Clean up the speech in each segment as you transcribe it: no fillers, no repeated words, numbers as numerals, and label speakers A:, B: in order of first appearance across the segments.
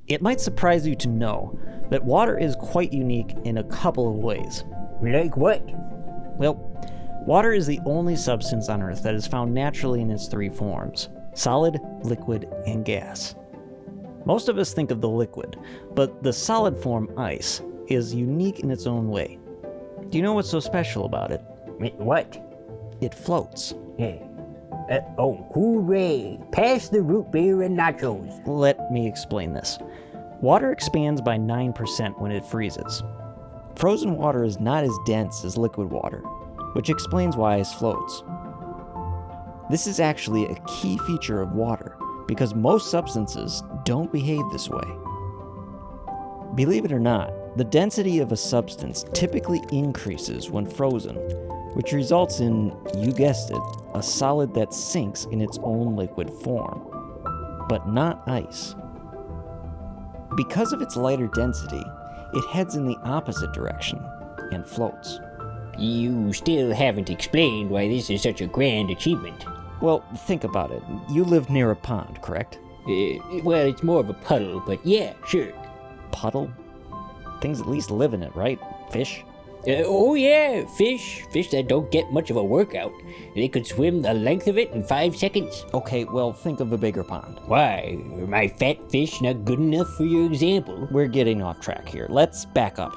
A: It might surprise you to know that water is quite unique in a couple of ways.
B: Like what?
A: Well, water is the only substance on Earth that is found naturally in its three forms: solid, liquid, and gas. Most of us think of the liquid, but the solid form, ice, is unique in its own way. Do you know what's so special about it?
B: What?
A: It floats.
B: Yeah. Hooray! Pass the root beer and nachos.
A: Let me explain this. Water expands by 9% when it freezes. Frozen water is not as dense as liquid water, which explains why ice floats. This is actually a key feature of water, because most substances don't behave this way. Believe it or not, the density of a substance typically increases when frozen, which results in, you guessed it, a solid that sinks in its own liquid form, but not ice. Because of its lighter density, it heads in the opposite direction and floats.
B: You still haven't explained why this is such a grand achievement.
A: Well, think about it. You live near a pond, correct?
B: Well, it's more of a puddle, but yeah, sure.
A: Puddle? Things at least live in it, right? Fish?
B: Oh yeah, fish that don't get much of a workout. They could swim the length of it in 5 seconds.
A: Okay, well, think of a bigger pond.
B: Why? Are my fat fish not good enough for your example?
A: We're getting off track here. Let's back up.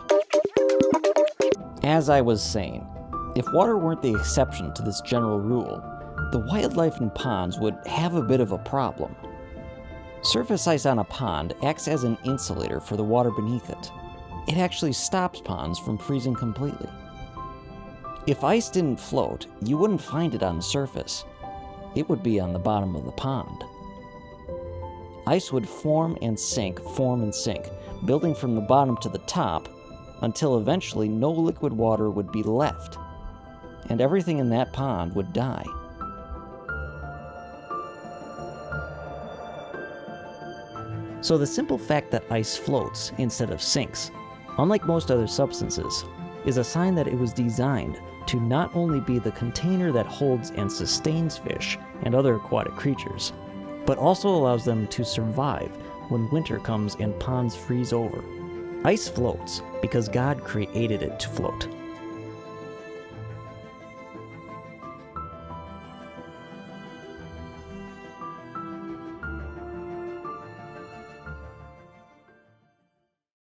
A: As I was saying, if water weren't the exception to this general rule, the wildlife in ponds would have a bit of a problem. Surface ice on a pond acts as an insulator for the water beneath it. It actually stops ponds from freezing completely. If ice didn't float, you wouldn't find it on the surface. It would be on the bottom of the pond. Ice would form and sink, building from the bottom to the top, until eventually no liquid water would be left, and everything in that pond would die. So the simple fact that ice floats instead of sinks, unlike most other substances, is a sign that it was designed to not only be the container that holds and sustains fish and other aquatic creatures, but also allows them to survive when winter comes and ponds freeze over. Ice floats because God created it to float.